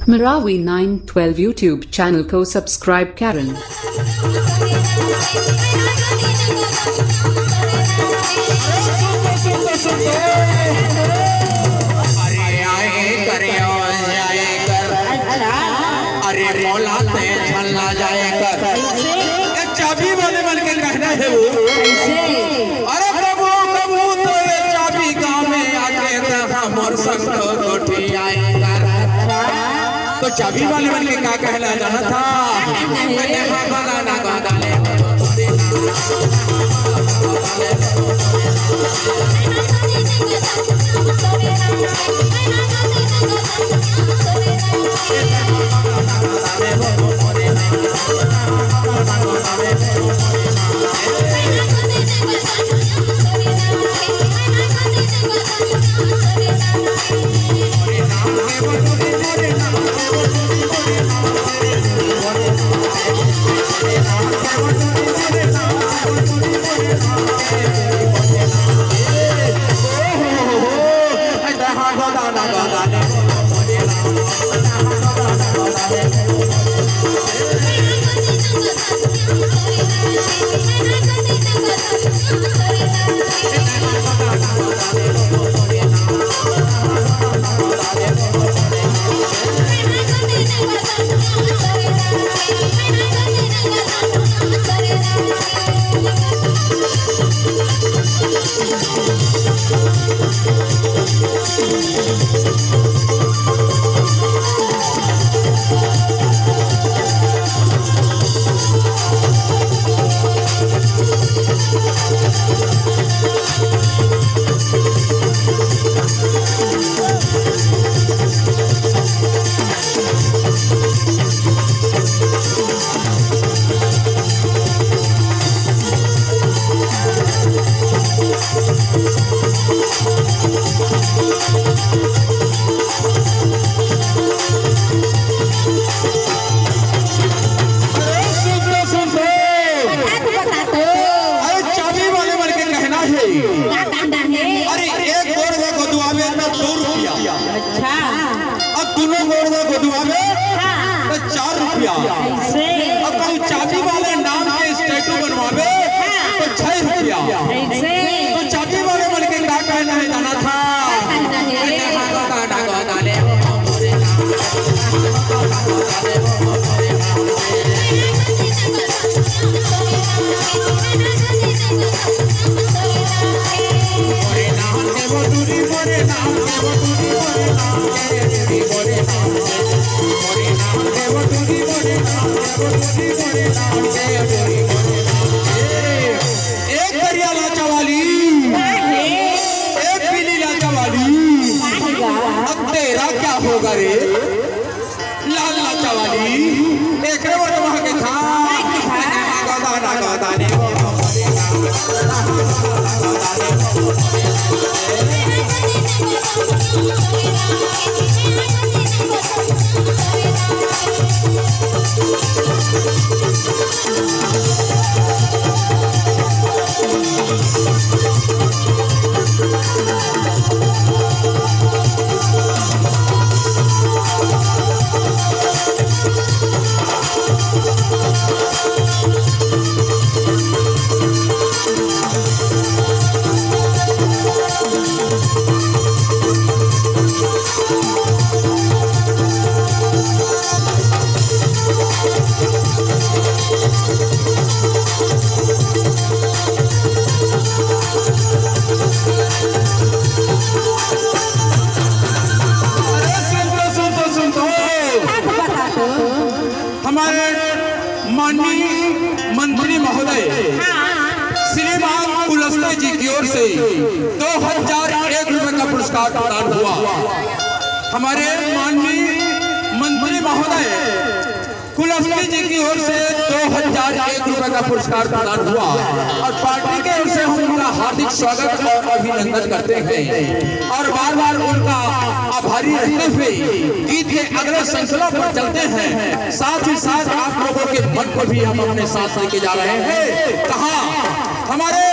Marawi 912 YouTube channel को subscribe करें। अरे मौला ते छलना जाए कर चाबी वाले बन के कहना है वो। अरे प्रभु प्रभु तो ये चाबी गाँव में आके मोर संग कोठी आए कर। तो चाबी वाले बन के क्या कहना जाना था। चाबी वाले नाम के स्टेटू बनवावे तो 6 रुपया। तो चाबी वाले बन के क्या कहना है जाना था। एक करिया लाचा वाली, एक पीली लाचा वाली, अब तेरा क्या होगा रे लाल लाचा वाली। एक रे वहाँ के था हमारे माननीय मंत्री महोदय श्रीमान कुलस्ते जी की ओर से 2001 रुपए का पुरस्कार प्रदान हुआ। हमारे माननीय मंत्री महोदय कुलस्ते जी की ओर से 2001 रुपए का पुरस्कार प्रदान हुआ और पार्टी के ओर से हम उनका हार्दिक स्वागत और अभिनंदन करते हैं और बार बार उनका आभारी रहते हुए गीत के अगले श्रृंखला पर चलते हैं। साथ ही साथ आप लोगों के मन को भी हम अपने साथ लेके जा रहे हैं। कहा हमारे